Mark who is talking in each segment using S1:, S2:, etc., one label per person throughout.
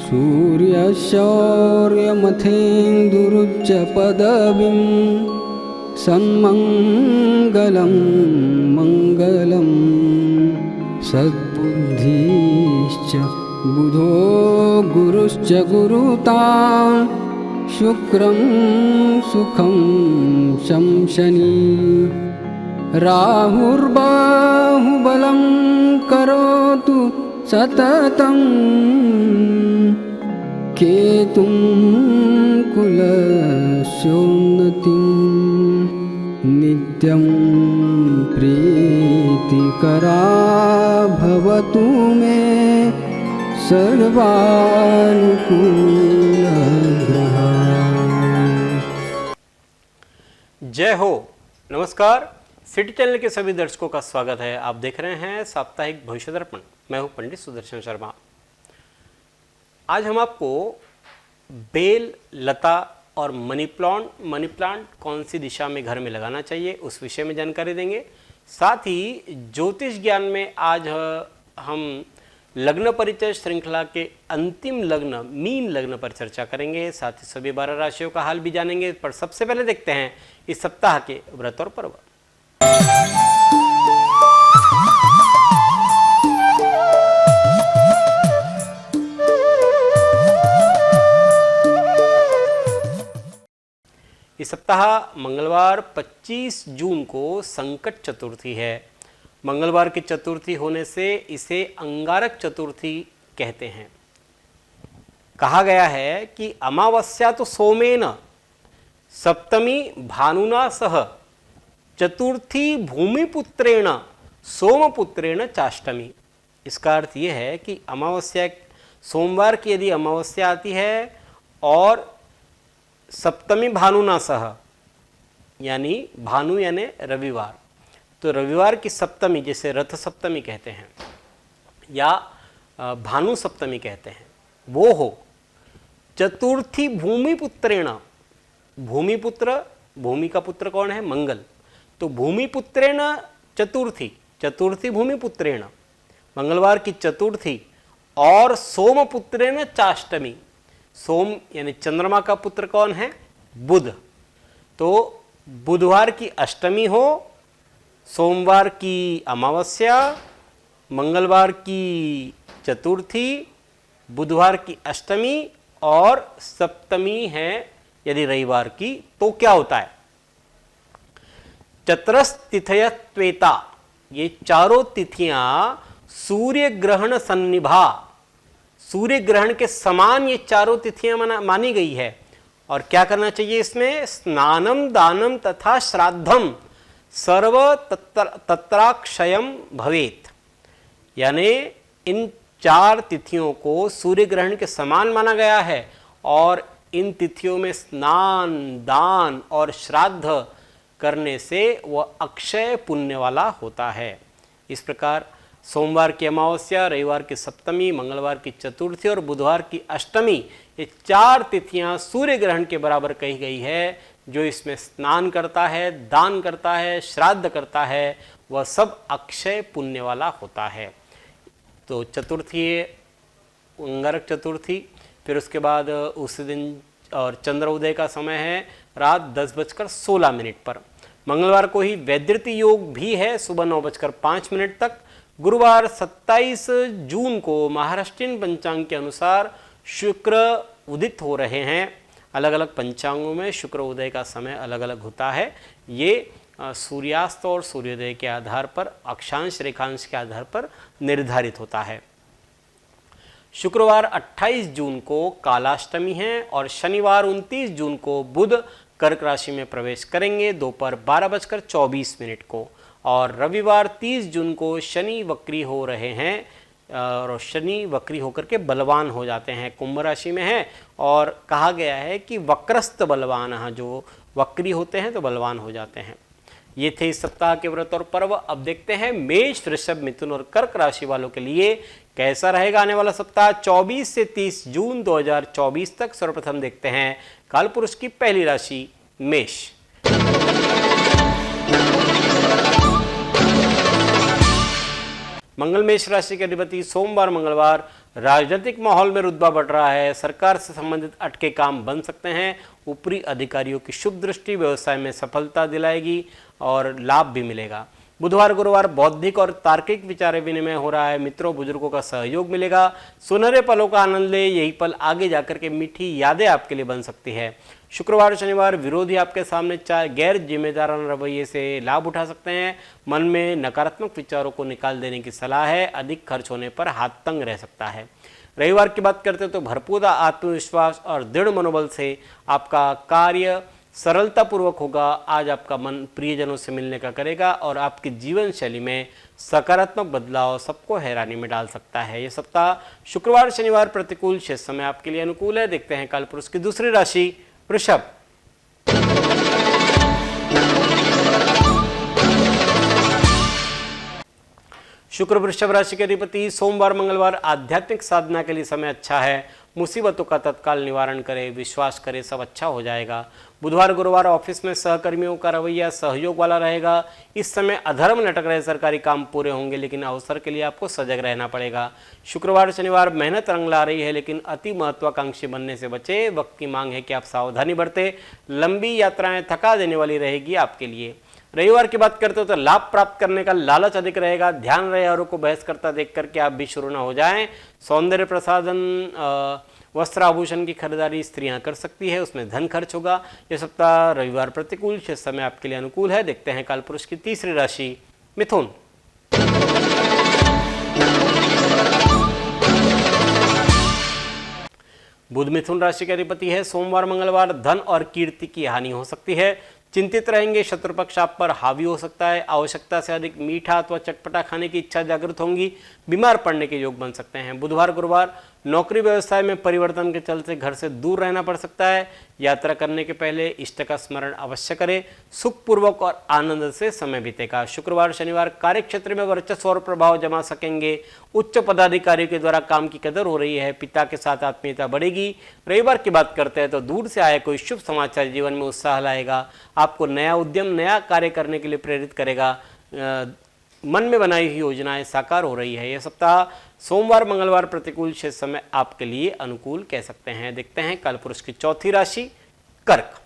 S1: सूर्यशौर्यमथेन्दुरुच्च पदवीं सन्मङ्गलं मङ्गलं सद्बुद्धिश्च बुधो गुरुश्च गुरुतां शुक्रं सुखं शंशनी राहुर्बाहुबलं करोतु सततं केतुं कुलस्योन्नतिं नित्यं प्रीतिकरा भवतु मे सर्वानुकूलग्रहा।
S2: जय हो। नमस्कार। सिटी चैनल के सभी दर्शकों का स्वागत है। आप देख रहे हैं साप्ताहिक भविष्य दर्पण। मैं हूं पंडित सुदर्शन शर्मा। आज हम आपको बेल, लता और मनी प्लांट कौन सी दिशा में घर में लगाना चाहिए उस विषय में जानकारी देंगे। साथ ही ज्योतिष ज्ञान में आज हम लग्न परिचय श्रृंखला के अंतिम लग्न मीन लग्न पर चर्चा करेंगे। साथ ही सभी 12 राशियों का हाल भी जानेंगे। पर सबसे पहले देखते हैं इस सप्ताह के व्रत और पर्व। इस सप्ताह मंगलवार 25 जून को संकट चतुर्थी है। मंगलवार की चतुर्थी होने से इसे अंगारक चतुर्थी कहते हैं। कहा गया है कि अमावस्या तो सोमेन, सप्तमी भानुना सह, चतुर्थी भूमिपुत्रेण सोमपुत्रेण चाष्टमी। इसका अर्थ यह है कि अमावस्या सोमवार की यदि अमावस्या आती है और सप्तमी भानुना सह, यानी भानु यानी रविवार, तो रविवार की सप्तमी जैसे रथ सप्तमी कहते हैं या भानु सप्तमी कहते हैं, वो हो। चतुर्थी भूमिपुत्रेण, भूमिपुत्र, भूमि का पुत्र कौन है? मंगल। तो भूमिपुत्रेण चतुर्थी, चतुर्थी भूमिपुत्रेण, मंगलवार की चतुर्थी, और सोमपुत्रेण चाष्टमी, सोम यानी चंद्रमा का पुत्र कौन है? बुध। तो बुधवार की अष्टमी हो, सोमवार की अमावस्या, मंगलवार की चतुर्थी, बुधवार की अष्टमी और सप्तमी है यदि रविवार की, तो क्या होता है? चतुरस्तिथय त्वेता, ये चारों तिथियां सूर्य ग्रहण सन्निभा, सूर्य ग्रहण के समान ये चारों तिथियां मानी गई है। और क्या करना चाहिए इसमें? स्नानम दानम तथा श्राद्धम सर्व तत्राक्षयम भवेत, यानी इन चार तिथियों को सूर्य ग्रहण के समान माना गया है और इन तिथियों में स्नान, दान और श्राद्ध करने से वह अक्षय पुण्य वाला होता है। इस प्रकार सोमवार की अमावस्या, रविवार की सप्तमी, मंगलवार की चतुर्थी और बुधवार की अष्टमी, ये चार तिथियां सूर्य ग्रहण के बराबर कही गई है। जो इसमें स्नान करता है, दान करता है, श्राद्ध करता है, वह सब अक्षय पुण्य वाला होता है। तो चतुर्थी अंगारक चतुर्थी, फिर उसके बाद उस दिन और चंद्र उदय का समय है रात 10:16 पर। मंगलवार को ही वैद्यति योग भी है सुबह 9:05 तक। गुरुवार 27 जून को महाराष्ट्रीयन पंचांग के अनुसार शुक्र उदित हो रहे हैं। अलग अलग पंचांगों में शुक्र उदय का समय अलग अलग होता है। ये सूर्यास्त और सूर्योदय के आधार पर, अक्षांश रेखांश के आधार पर निर्धारित होता है। शुक्रवार 28 जून को कालाष्टमी है और शनिवार 29 जून को बुध कर्क राशि में प्रवेश करेंगे दोपहर 12:24 को। और रविवार 30 जून को शनि वक्री हो रहे हैं और शनि वक्री होकर के बलवान हो जाते हैं, कुंभ राशि में है। और कहा गया है कि वक्रस्त बलवान, जो वक्री होते हैं तो बलवान हो जाते हैं। ये थे इस सप्ताह के व्रत और पर्व। अब देखते हैं मेष, वृषभ, मिथुन और कर्क राशि वालों के लिए कैसा रहेगा आने वाला सप्ताह 24 से 30 जून 2024 तक। सर्वप्रथम देखते हैं कालपुरुष की पहली राशि मेष। मंगल मेष राशि के अधिपति सोमवार, मंगलवार राजनीतिक माहौल में रुतबा बढ़ रहा है, सरकार से संबंधित अटके काम बन सकते हैं, ऊपरी अधिकारियों की शुभ दृष्टि व्यवसाय में सफलता दिलाएगी और लाभ भी मिलेगा। बुधवार गुरुवार बौद्धिक और तार्किक विचार विनिमय हो रहा है, मित्रों बुजुर्गों का सहयोग मिलेगा, सुनहरे पलों का आनंद ले, यही पल आगे जाकर के मीठी यादें आपके लिए बन सकती है। शुक्रवार शनिवार विरोधी आपके सामने गैर जिम्मेदाराना रवैये से लाभ उठा सकते हैं, मन में नकारात्मक विचारों को निकाल देने की सलाह है, अधिक खर्च होने पर हाथ तंग रह सकता है। रविवार की बात करते हैं तो भरपूर आत्मविश्वास और दृढ़ मनोबल से आपका कार्य सरलतापूर्वक होगा। आज आपका मन प्रियजनों से मिलने का करेगा और आपकी जीवन शैली में सकारात्मक बदलाव सबको हैरानी में डाल सकता है। ये सप्ताह शुक्रवार शनिवार प्रतिकूल, शेष समय आपके लिए अनुकूल है। देखते हैं कालपुरुष की दूसरी राशि वृषभ। शुक्र वृषभ राशि के अधिपति, सोमवार मंगलवार आध्यात्मिक साधना के लिए समय अच्छा है, मुसीबतों का तत्काल निवारण करें, विश्वास करें, सब अच्छा हो जाएगा। बुधवार गुरुवार ऑफिस में सहकर्मियों का रवैया सहयोग वाला रहेगा, इस समय अधर्म लटक रहे सरकारी काम पूरे होंगे, लेकिन अवसर के लिए आपको सजग रहना पड़ेगा। शुक्रवार शनिवार मेहनत रंग ला रही है, लेकिन अति महत्वाकांक्षी बनने से बचे, वक्त की मांग है कि आप सावधानी बरतें, लंबी यात्राएं थका देने वाली रहेगी आपके लिए। रविवार की बात करते हो तो लाभ प्राप्त करने का लालच अधिक रहेगा, ध्यान रहे औरों को बहस करता देख करके आप भी शुरू ना हो जाएं। सौंदर्य प्रसाधन वस्त्र आभूषण की खरीदारी स्त्रियां कर सकती है, उसमें धन खर्च होगा। यह सप्ताह रविवार प्रतिकूल, शेष समय आपके लिए अनुकूल है। देखते हैं कालपुरुष की तीसरी राशि मिथुन। बुध मिथुन राशि के अधिपति है, सोमवार मंगलवार धन और कीर्ति की हानि हो सकती है, चिंतित रहेंगे, शत्रु पक्ष आप पर हावी हो सकता है, आवश्यकता से अधिक मीठा अथवा चटपटा खाने की इच्छा जागृत होंगी, बीमार पड़ने के योग बन सकते हैं। बुधवार गुरुवार नौकरी व्यवसाय में परिवर्तन के चलते घर से दूर रहना पड़ सकता है, यात्रा करने के पहले इष्ट का स्मरण अवश्य करें, सुखपूर्वक और आनंद से समय बीतेगा। शुक्रवार शनिवार कार्य क्षेत्र में वर्चस्व और प्रभाव जमा सकेंगे, उच्च पदाधिकारियों के द्वारा काम की कदर हो रही है, पिता के साथ आत्मीयता बढ़ेगी। रविवार की बात करते हैं तो दूर से आए कोई शुभ समाचार जीवन में उत्साह लाएगा, आपको नया उद्यम नया कार्य करने के लिए प्रेरित करेगा, मन में बनाई हुई योजनाएं साकार हो रही है। यह सप्ताह सोमवार मंगलवार प्रतिकूल, शेष समय आपके लिए अनुकूल कह सकते हैं। देखते हैं कालपुरुष की चौथी राशि कर्क।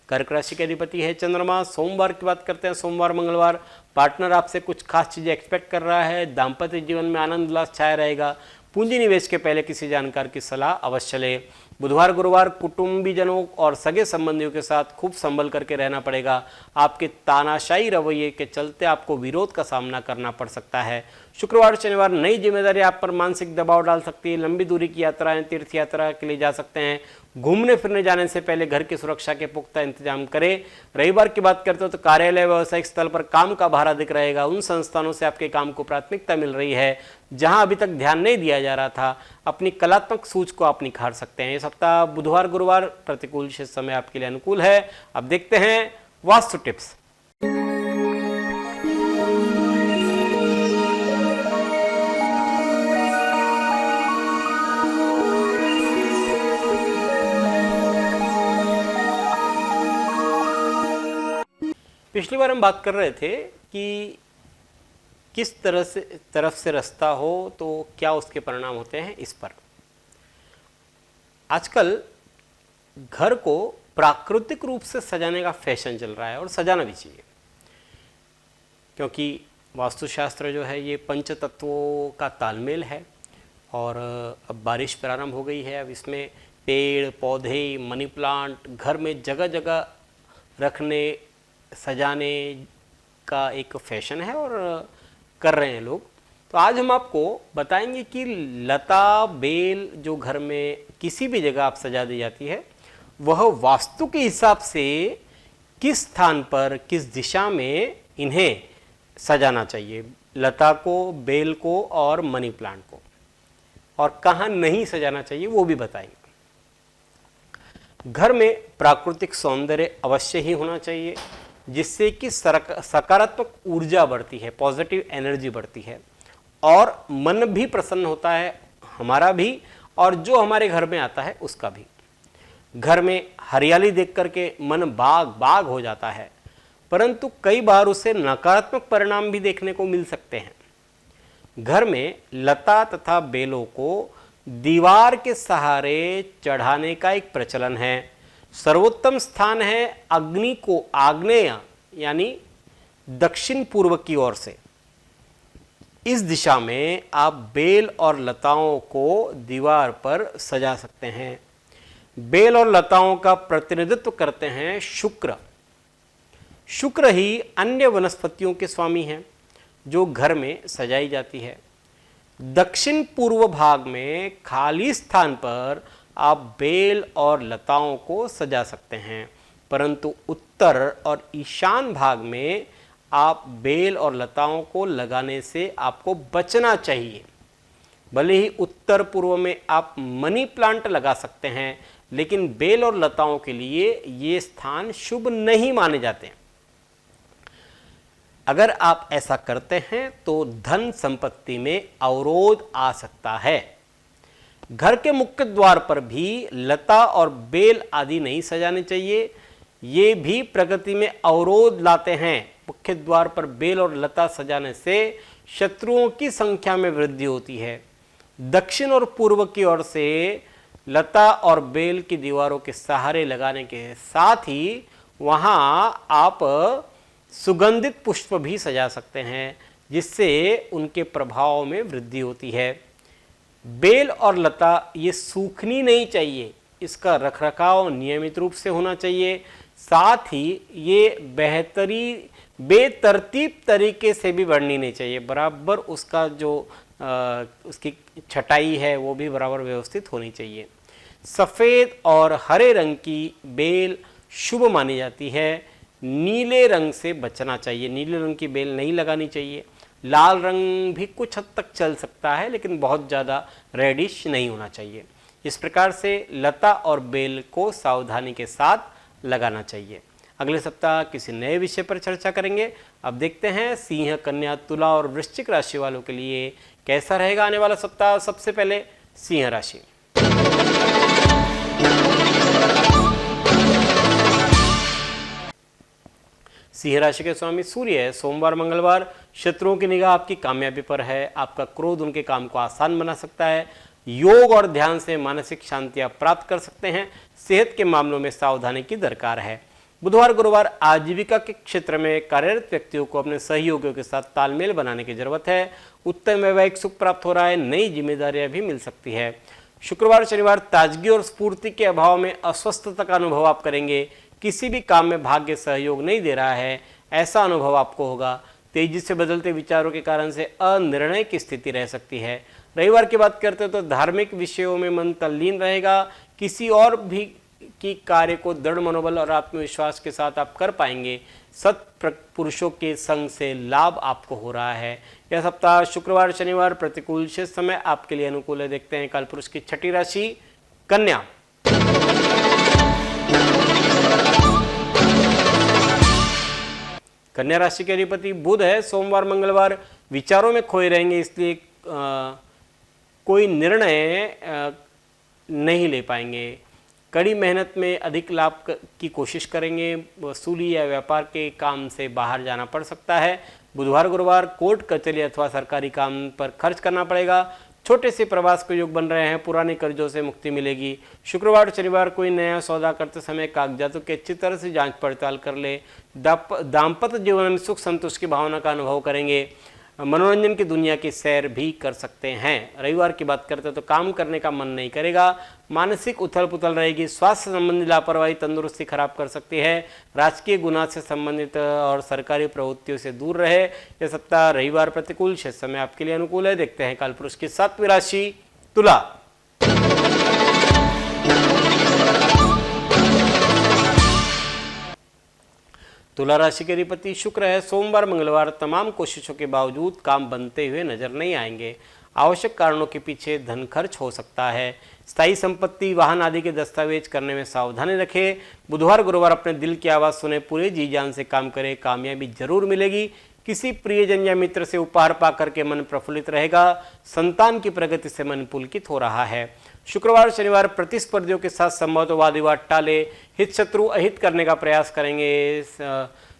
S2: कर्क राशि के अधिपति है चंद्रमा, सोमवार की बात करते हैं सोमवार मंगलवार पार्टनर आपसे कुछ खास चीजें एक्सपेक्ट कर रहा है, दाम्पत्य जीवन में आनंद उल्लास छाया रहेगा, पूंजी निवेश के पहले किसी जानकार की सलाह अवश्य ले। बुधवार गुरुवार कुटुंबीजनों और सगे संबंधियों के साथ खूब संभल करके रहना पड़ेगा, आपके तानाशाही रवैये के चलते आपको विरोध का सामना करना पड़ सकता है। शुक्रवार शनिवार नई जिम्मेदारी आप पर मानसिक दबाव डाल सकती है, लंबी दूरी की यात्राएं तीर्थ यात्रा के लिए जा सकते हैं, घूमने फिरने जाने से पहले घर की सुरक्षा के पुख्ता इंतजाम करें। रविवार की बात करते हो तो कार्यालय व्यावसायिक स्थल पर काम का भार अधिक रहेगा, उन संस्थानों से आपके काम को प्राथमिकता मिल रही है जहां अभी तक ध्यान नहीं दिया जा रहा था, अपनी कलात्मक सूझ को आप निखार सकते हैं। ये सप्ताह बुधवार गुरुवार प्रतिकूल, शेष समय आपके लिए अनुकूल है। अब देखते हैं वास्तु टिप्स। पिछली बार हम बात कर रहे थे कि किस तरफ से रास्ता हो तो क्या उसके परिणाम होते हैं, इस पर। आजकल घर को प्राकृतिक रूप से सजाने का फैशन चल रहा है और सजाना भी चाहिए, क्योंकि वास्तुशास्त्र जो है ये पंच तत्वों का तालमेल है और अब बारिश प्रारंभ हो गई है। अब इसमें पेड़ पौधे मनी प्लांट घर में जगह जगह रखने सजाने का एक फैशन है और कर रहे हैं लोग। तो आज हम आपको बताएंगे कि लता बेल जो घर में किसी भी जगह आप सजा दी जाती है वह वास्तु के हिसाब से किस स्थान पर किस दिशा में इन्हें सजाना चाहिए, लता को, बेल को और मनी प्लांट को, और कहाँ नहीं सजाना चाहिए वो भी बताएंगे। घर में प्राकृतिक सौंदर्य अवश्य ही होना चाहिए जिससे कि सकारात्मक ऊर्जा बढ़ती है, पॉजिटिव एनर्जी बढ़ती है और मन भी प्रसन्न होता है, हमारा भी और जो हमारे घर में आता है उसका भी। घर में हरियाली देख करके मन बाग बाग हो जाता है, परंतु कई बार उसे नकारात्मक परिणाम भी देखने को मिल सकते हैं। घर में लता तथा बेलों को दीवार के सहारे चढ़ाने का एक प्रचलन है। सर्वोत्तम स्थान है अग्नि को आग्नेय यानी दक्षिण पूर्व की ओर से। इस दिशा में आप बेल और लताओं को दीवार पर सजा सकते हैं। बेल और लताओं का प्रतिनिधित्व करते हैं शुक्र। शुक्र ही अन्य वनस्पतियों के स्वामी हैं जो घर में सजाई जाती है। दक्षिण पूर्व भाग में खाली स्थान पर आप बेल और लताओं को सजा सकते हैं, परंतु उत्तर और ईशान भाग में आप बेल और लताओं को लगाने से आपको बचना चाहिए। भले ही उत्तर पूर्व में आप मनी प्लांट लगा सकते हैं, लेकिन बेल और लताओं के लिए ये स्थान शुभ नहीं माने जाते। अगर आप ऐसा करते हैं तो धन संपत्ति में अवरोध आ सकता है। घर के मुख्य द्वार पर भी लता और बेल आदि नहीं सजाने चाहिए, ये भी प्रकृति में अवरोध लाते हैं। मुख्य द्वार पर बेल और लता सजाने से शत्रुओं की संख्या में वृद्धि होती है। दक्षिण और पूर्व की ओर से लता और बेल की दीवारों के सहारे लगाने के साथ ही वहां आप सुगंधित पुष्प भी सजा सकते हैं, जिससे उनके प्रभाव में वृद्धि होती है। बेल और लता ये सूखनी नहीं चाहिए, इसका रखरखाव नियमित रूप से होना चाहिए। साथ ही ये बेतरतीब तरीके से भी बढ़नी नहीं चाहिए। बराबर उसका जो उसकी छटाई है वो भी बराबर व्यवस्थित होनी चाहिए। सफ़ेद और हरे रंग की बेल शुभ मानी जाती है। नीले रंग से बचना चाहिए, नीले रंग की बेल नहीं लगानी चाहिए। लाल रंग भी कुछ हद तक चल सकता है, लेकिन बहुत ज़्यादा रेडिश नहीं होना चाहिए। इस प्रकार से लता और बेल को सावधानी के साथ लगाना चाहिए। अगले सप्ताह किसी नए विषय पर चर्चा करेंगे। अब देखते हैं सिंह, कन्या, तुला और वृश्चिक राशि वालों के लिए कैसा रहेगा आने वाला सप्ताह। सबसे पहले सिंह राशि। सिंह राशि के स्वामी सूर्य है। सोमवार मंगलवार शत्रुओं की निगाह आपकी कामयाबी पर है। आपका क्रोध उनके काम को आसान बना सकता है। योग और ध्यान से मानसिक शांति आप प्राप्त कर सकते हैं। सेहत के मामलों में सावधानी की दरकार है। बुधवार गुरुवार आजीविका के क्षेत्र में कार्यरत व्यक्तियों को अपने सहयोगियों के साथ तालमेल बनाने की जरूरत है। उत्तम वैवाहिक सुख प्राप्त हो रहा है। नई जिम्मेदारियां भी मिल सकती है। शुक्रवार शनिवार ताजगी और स्फूर्ति के अभाव में अस्वस्थता का अनुभव आप करेंगे। किसी भी काम में भाग्य सहयोग नहीं दे रहा है, ऐसा अनुभव आपको होगा। तेजी से बदलते विचारों के कारण से अनिर्णय की स्थिति रह सकती है। रविवार की बात करते हैं तो धार्मिक विषयों में मन तल्लीन रहेगा। किसी और भी की कार्य को दृढ़ मनोबल और आत्मविश्वास के साथ आप कर पाएंगे। सत्पुरुषों के संग से लाभ आपको हो रहा है। यह सप्ताह शुक्रवार शनिवार प्रतिकूल शेष समय आपके लिए अनुकूल है। देखते हैं कालपुरुष की छठी राशि कन्या। कन्या राशि के अधिपति बुध है। सोमवार मंगलवार विचारों में खोए रहेंगे, इसलिए कोई निर्णय नहीं ले पाएंगे। कड़ी मेहनत में अधिक लाभ की कोशिश करेंगे। वसूली या व्यापार के काम से बाहर जाना पड़ सकता है। बुधवार गुरुवार कोर्ट कचहरी अथवा सरकारी काम पर खर्च करना पड़ेगा। छोटे से प्रवास के योग बन रहे हैं। पुराने कर्जों से मुक्ति मिलेगी। शुक्रवार शनिवार कोई नया सौदा करते समय कागजातों की अच्छी तरह से जांच पड़ताल कर ले। दाम्पत्य जीवन में सुख संतोष की भावना का अनुभव करेंगे। मनोरंजन की दुनिया की सैर भी कर सकते हैं। रविवार की बात करते हैं तो काम करने का मन नहीं करेगा। मानसिक उथल पुथल रहेगी। स्वास्थ्य संबंधी लापरवाही तंदुरुस्ती खराब कर सकती है। राजकीय गुना से संबंधित और सरकारी प्रवृत्तियों से दूर रहे। यह सप्ताह रविवार प्रतिकूल शेष समय आपके लिए अनुकूल है। देखते हैं कालपुरुष की सातवीं राशि तुला। तुला राशि के अधिपति शुक्र है। सोमवार मंगलवार तमाम कोशिशों के बावजूद काम बनते हुए नजर नहीं आएंगे। आवश्यक कारणों के पीछे धन खर्च हो सकता है। स्थायी संपत्ति, वाहन आदि के दस्तावेज करने में सावधानी रखें। बुधवार गुरुवार अपने दिल की आवाज़ सुने, पूरे जी जान से काम करें, कामयाबी जरूर मिलेगी। किसी प्रियजन या मित्र से उपहार पाकर के मन प्रफुल्लित रहेगा। संतान की प्रगति से मन पुलकित हो रहा है। शुक्रवार शनिवार प्रतिस्पर्धियों के साथ संभवतः वाद विवाद टाले। हित शत्रु अहित करने का प्रयास करेंगे।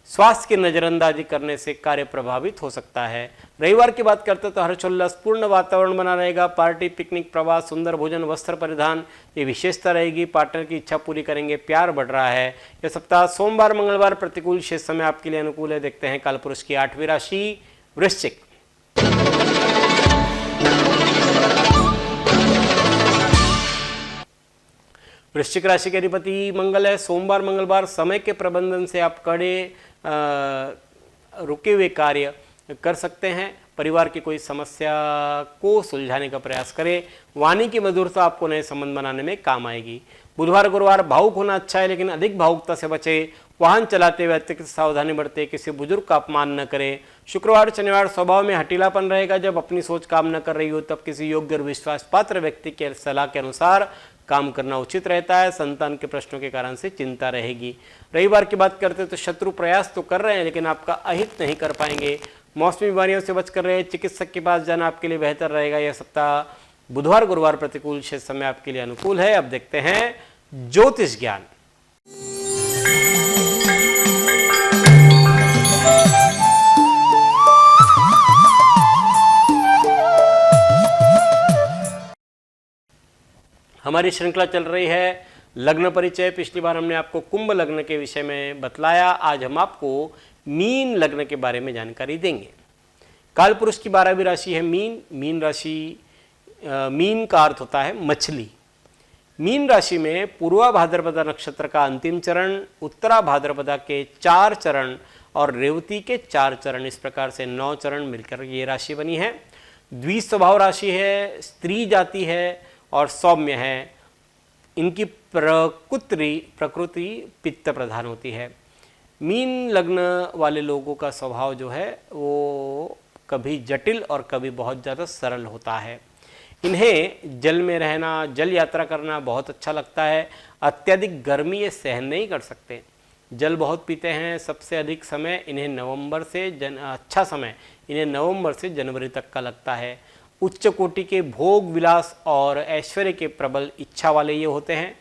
S2: स्वास्थ्य की नज़रअंदाजी करने से कार्य प्रभावित हो सकता है। रविवार की बात करते तो हर्षोल्लासपूर्ण वातावरण बना रहेगा। पार्टी, पिकनिक, प्रवास, सुंदर भोजन, वस्त्र परिधान ये विशेषता रहेगी। पार्टनर की इच्छा पूरी करेंगे, प्यार बढ़ रहा है। यह सप्ताह सोमवार मंगलवार प्रतिकूल, शेष समय आपके लिए अनुकूल है। देखते हैं कालपुरुष की 8वीं राशि वृश्चिक। वृश्चिक राशि के अधिपति मंगल है। सोमवार मंगलवार समय के प्रबंधन से आप कड़े रुके हुए कार्य कर सकते हैं। परिवार की कोई समस्या को सुलझाने का प्रयास करें। वाणी की मधुरता आपको नए संबंध बनाने में काम आएगी। बुधवार गुरुवार भावुक होना अच्छा है, लेकिन अधिक भावुकता से बचे। वाहन चलाते हुए अतिरिक्त सावधानी बरते। किसी बुजुर्ग का अपमान न करें। शुक्रवार शनिवार स्वभाव में हटीलापन रहेगा। जब अपनी सोच काम न कर रही हो तब किसी योग्य और विश्वास पात्र व्यक्ति के सलाह के अनुसार काम करना उचित रहता है। संतान के प्रश्नों के कारण से चिंता रहेगी। रविवार की बात करते तो शत्रु प्रयास तो कर रहे हैं, लेकिन आपका अहित नहीं कर पाएंगे। मौसमी बीमारियों से बच कर रहे। चिकित्सक के पास जाना आपके लिए बेहतर रहेगा। यह सप्ताह बुधवार गुरुवार प्रतिकूल, शेष समय आपके लिए अनुकूल है। अब देखते हैं ज्योतिष ज्ञान। हमारी श्रृंखला चल रही है लग्न परिचय। पिछली बार हमने आपको कुंभ लग्न के विषय में बतलाया। आज हम आपको मीन लग्न के बारे में जानकारी देंगे। कालपुरुष की 12वीं राशि है मीन। मीन राशि, मीन का अर्थ होता है मछली। मीन राशि में पूर्वा भाद्रपदा नक्षत्र का अंतिम चरण, उत्तरा भाद्रपदा के 4 चरण और रेवती के 4 चरण, इस प्रकार से 9 चरण मिलकर ये राशि बनी है। द्विस्वभाव राशि है, स्त्री जाति है और सौम्य है। इनकी प्रकृति पित्त प्रधान होती है। मीन लग्न वाले लोगों का स्वभाव जो है वो कभी जटिल और कभी बहुत ज़्यादा सरल होता है। इन्हें जल में रहना, जल यात्रा करना बहुत अच्छा लगता है। अत्यधिक गर्मी ये सहन नहीं कर सकते। जल बहुत पीते हैं। सबसे अधिक समय इन्हें नवंबर से जनवरी तक का लगता है। उच्च कोटि के भोग विलास और ऐश्वर्य के प्रबल इच्छा वाले ये होते हैं।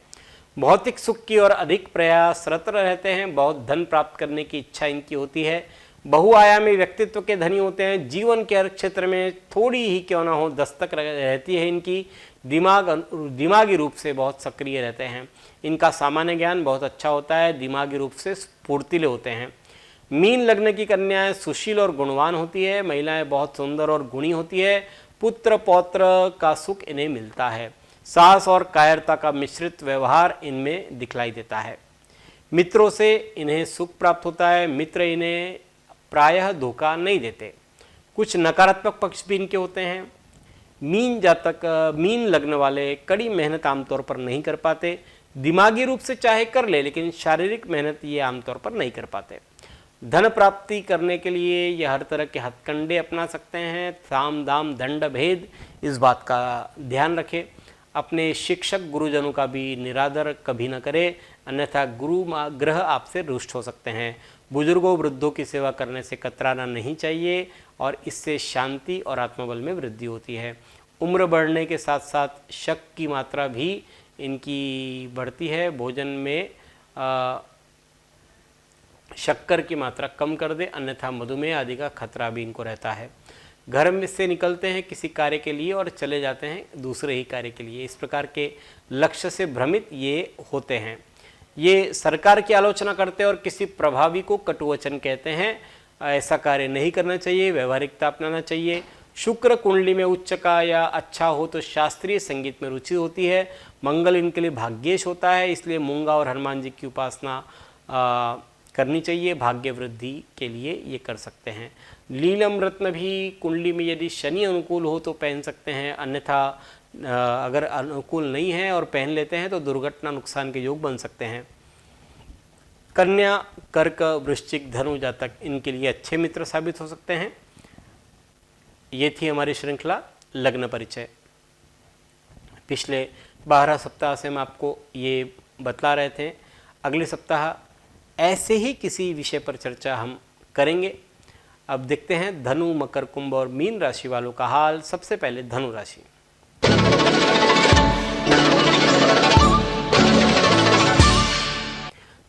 S2: भौतिक सुख की और अधिक प्रयासरत रहते हैं। बहुत धन प्राप्त करने की इच्छा इनकी होती है। बहुआयामी व्यक्तित्व के धनी होते हैं। जीवन के हर क्षेत्र में थोड़ी ही क्यों ना हो दस्तक रहती है इनकी। दिमागी रूप से बहुत सक्रिय रहते हैं। इनका सामान्य ज्ञान बहुत अच्छा होता है। दिमागी रूप से स्फूर्तिले होते हैं। मीन लग्न की कन्याएं सुशील और गुणवान होती है। महिलाएं बहुत सुंदर और गुणी होती है। पुत्र पौत्र का सुख इन्हें मिलता है। साहस और कायरता का मिश्रित व्यवहार इनमें दिखलाई देता है। मित्रों से इन्हें सुख प्राप्त होता है। मित्र इन्हें प्रायः धोखा नहीं देते। कुछ नकारात्मक पक्ष भी इनके होते हैं। मीन लग्न वाले कड़ी मेहनत आमतौर पर नहीं कर पाते। दिमागी रूप से चाहे कर ले, लेकिन शारीरिक मेहनत ये आमतौर पर नहीं कर पाते। धन प्राप्ति करने के लिए ये हर तरह के हथकंडे अपना सकते हैं। साम दाम दंड भेद, इस बात का ध्यान रखें। अपने शिक्षक गुरुजनों का भी निरादर कभी न करें, अन्यथा गुरु ग्रह आपसे रुष्ट हो सकते हैं। बुजुर्गों वृद्धों की सेवा करने से कतराना नहीं चाहिए और इससे शांति और आत्मबल में वृद्धि होती है। उम्र बढ़ने के साथ साथ शक की मात्रा भी इनकी बढ़ती है। भोजन में शक्कर की मात्रा कम कर दे, अन्यथा मधुमेह आदि का खतरा भी इनको रहता है। घर में से निकलते हैं किसी कार्य के लिए और चले जाते हैं दूसरे ही कार्य के लिए। इस प्रकार के लक्ष्य से भ्रमित ये होते हैं। ये सरकार की आलोचना करते हैं और किसी प्रभावी को कटुवचन कहते हैं। ऐसा कार्य नहीं करना चाहिए, व्यवहारिकता अपनाना चाहिए। शुक्र कुंडली में उच्च का या अच्छा हो तो शास्त्रीय संगीत में रुचि होती है। मंगल इनके लिए भाग्येश होता है, इसलिए मूंगा और हनुमान जी की उपासना करनी चाहिए। भाग्य वृद्धि के लिए ये कर सकते हैं। लीलम रत्न भी कुंडली में यदि शनि अनुकूल हो तो पहन सकते हैं, अन्यथा अगर अनुकूल नहीं है और पहन लेते हैं तो दुर्घटना नुकसान के योग बन सकते हैं। कन्या, कर्क, वृश्चिक, धनु जातक इनके लिए अच्छे मित्र साबित हो सकते हैं। ये थी हमारी श्रृंखला लग्न परिचय। पिछले 12 सप्ताह से हम आपको ये बतला रहे थे। अगले सप्ताह ऐसे ही किसी विषय पर चर्चा हम करेंगे। अब देखते हैं धनु, मकर, कुंभ और मीन राशि वालों का हाल। सबसे पहले धनु राशि।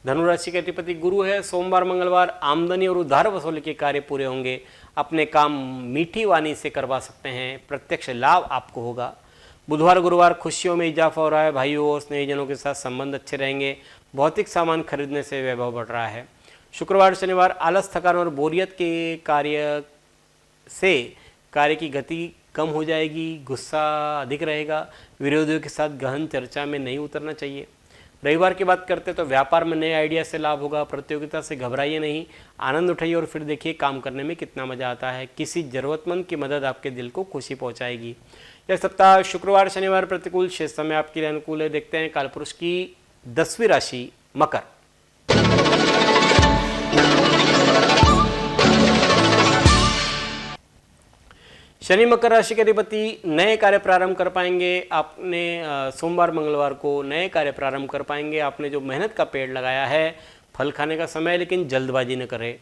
S2: धनु राशि के अधिपति गुरु है। सोमवार मंगलवार आमदनी और उधार वसूली के कार्य पूरे होंगे। अपने काम मीठी वाणी से करवा सकते हैं, प्रत्यक्ष लाभ आपको होगा। बुधवार गुरुवार खुशियों में इजाफा हो रहा है। भाइयों और स्नेहीजनों के साथ संबंध अच्छे रहेंगे। भौतिक सामान खरीदने से वैभव बढ़ रहा है। शुक्रवार शनिवार आलस, थकान और बोरियत के कार्य से कार्य की गति कम हो जाएगी। गुस्सा अधिक रहेगा। विरोधियों के साथ गहन चर्चा में नहीं उतरना चाहिए। रविवार की बात करते तो व्यापार में नए आइडिया से लाभ होगा। प्रतियोगिता से घबराइए नहीं, आनंद उठाइए और फिर देखिए काम करने में कितना मजा आता है। किसी जरूरतमंद की मदद आपके दिल को खुशी पहुंचाएगी। यह सप्ताह शुक्रवार शनिवार प्रतिकूल, शेष समय आपके लिए अनुकूल है। देखते हैं कालपुरुष की 10वीं राशि मकर। शनि मकर राशि के अधिपति नए कार्य प्रारंभ कर पाएंगे। आपने सोमवार मंगलवार को नए कार्य प्रारंभ कर पाएंगे। आपने जो मेहनत का पेड़ लगाया है, फल खाने का समय, लेकिन जल्दबाजी न करें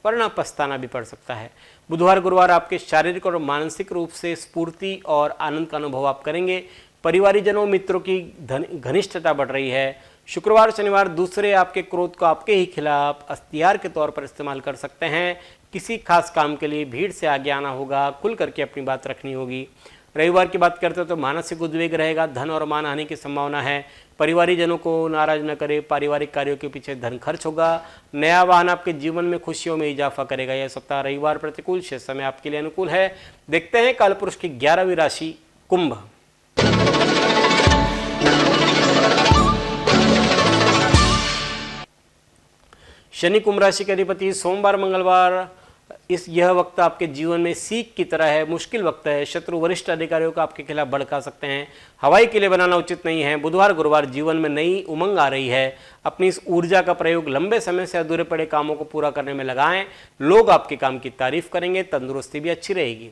S2: वरना पछताना भी पड़ सकता है। बुधवार गुरुवार आपके शारीरिक और मानसिक रूप से स्फूर्ति और आनंद का अनुभव आप करेंगे। परिवारीजनों मित्रों की घनिष्ठता बढ़ रही है। शुक्रवार शनिवार दूसरे आपके क्रोध को आपके ही खिलाफ हथियार के तौर पर इस्तेमाल कर सकते हैं। किसी खास काम के लिए भीड़ से आगे आना होगा, खुल करके अपनी बात रखनी होगी। रविवार की बात करते हैं तो मानसिक उद्वेग रहेगा। धन और मान हानि की संभावना है। परिवारीजनों को नाराज न करें। पारिवारिक कार्यों के पीछे धन खर्च होगा। नया वाहन आपके जीवन में खुशियों में इजाफा करेगा। यह सप्ताह रविवार प्रतिकूल, शेष समय आपके लिए अनुकूल है। देखते हैं कालपुरुष की 11वीं राशि कुंभ। शनि कुंभ राशि के अधिपति सोमवार मंगलवार यह वक्त आपके जीवन में सीख की तरह है। मुश्किल वक्त है। शत्रु वरिष्ठ अधिकारियों को आपके खिलाफ भड़का सकते हैं। हवाई किले बनाना उचित नहीं है। बुधवार गुरुवार जीवन में नई उमंग आ रही है। अपनी इस ऊर्जा का प्रयोग लंबे समय से अधूरे पड़े कामों को पूरा करने में लगाएं। लोग आपके काम की तारीफ करेंगे। तंदुरुस्ती भी अच्छी रहेगी।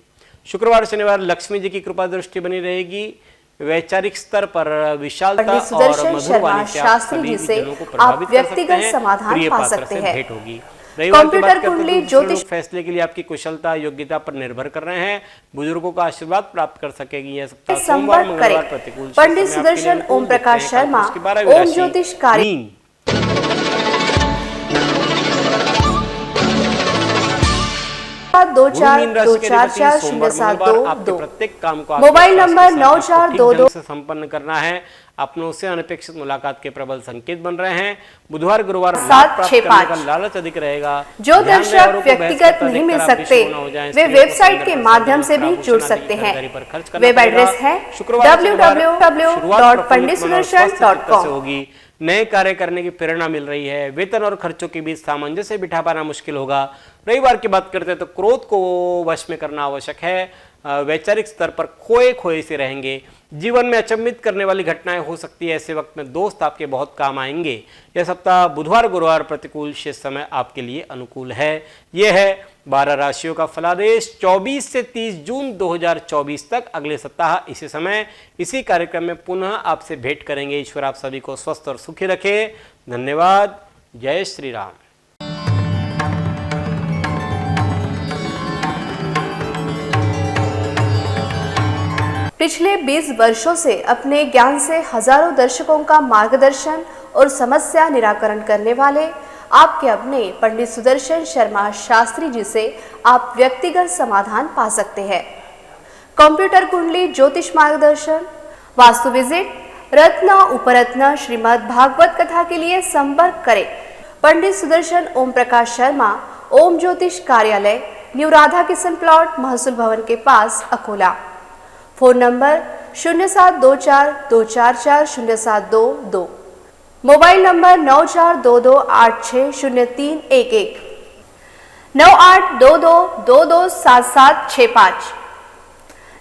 S2: शुक्रवार शनिवार लक्ष्मी जी की कृपा दृष्टि बनी रहेगी। वैचारिक स्तर पर विशालता और मधुर वाणी से आप सभी जनों को प्रभावित कर सकते हैं। प्रिय पात्र से भेंट होगी।
S3: कंप्यूटर कुंडली ज्योतिष
S2: फैसले के लिए आपकी कुशलता योग्यता पर निर्भर कर रहे हैं। बुजुर्गों का आशीर्वाद प्राप्त कर सकेगी। यह सप्ताह सोमवार मंगलवार प्रतिकूल।
S3: पंडित सुदर्शन ओम प्रकाश शर्मा, ओम ज्योतिष कार्य।
S2: प्रत्येक काम को
S3: मोबाइल नंबर 9422
S2: से संपन्न करना है। अपनों से अनपेक्षित मुलाकात के प्रबल संकेत बन रहे हैं। बुधवार गुरुवार प्राप्त करने का लालच अधिक रहेगा।
S3: जो दर्शक व्यक्तिगत नहीं मिल सकते वे वेबसाइट के माध्यम से भी जुड़ सकते हैं। वेब एड्रेस है www.panditsudarshan.com।
S2: होगी। नए कार्य करने की प्रेरणा मिल रही है। वेतन और खर्चों के बीच सामंजस्य बिठा पाना मुश्किल होगा। रविवार की बात करते हैं तो क्रोध को वश में करना आवश्यक है। वैचारिक स्तर पर खोए खोए से रहेंगे। जीवन में अचंभित करने वाली घटनाएं हो सकती है। ऐसे वक्त में दोस्त आपके बहुत काम आएंगे। यह सप्ताह बुधवार गुरुवार प्रतिकूल, शेष समय आपके लिए अनुकूल है। यह है 12 राशियों का फलादेश 24 से 30 जून 2024 तक। अगले सप्ताह इसी समय इसी कार्यक्रम में पुनः आपसे भेंट करेंगे। ईश्वर आप सभी को स्वस्थ और सुखी रखे। धन्यवाद। जय श्री राम।
S3: पिछले 20 वर्षों से अपने ज्ञान से हजारों दर्शकों का मार्गदर्शन और समस्या निराकरण करने वाले आपके अपने पंडित सुदर्शन शर्मा शास्त्री जी से आप व्यक्तिगत समाधान पा सकते हैं। कंप्यूटर कुंडली ज्योतिष मार्गदर्शन, वास्तु विजिट, रत्न उपरत्न श्रीमद् भागवत कथा के लिए संपर्क करें पंडित सुदर्शन ओम प्रकाश शर्मा, ओम ज्योतिष कार्यालय, न्यू राधा किशन प्लॉट, महसूल भवन के पास, Akola. Phone number 0724244072, mobile number 9422860311, 9822227765।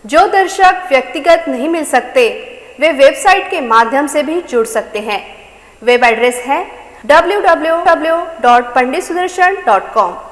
S3: जो दर्शक व्यक्तिगत नहीं मिल सकते वे वेबसाइट के माध्यम से भी जुड़ सकते हैं। वेब एड्रेस है www.panditsudarshan.com।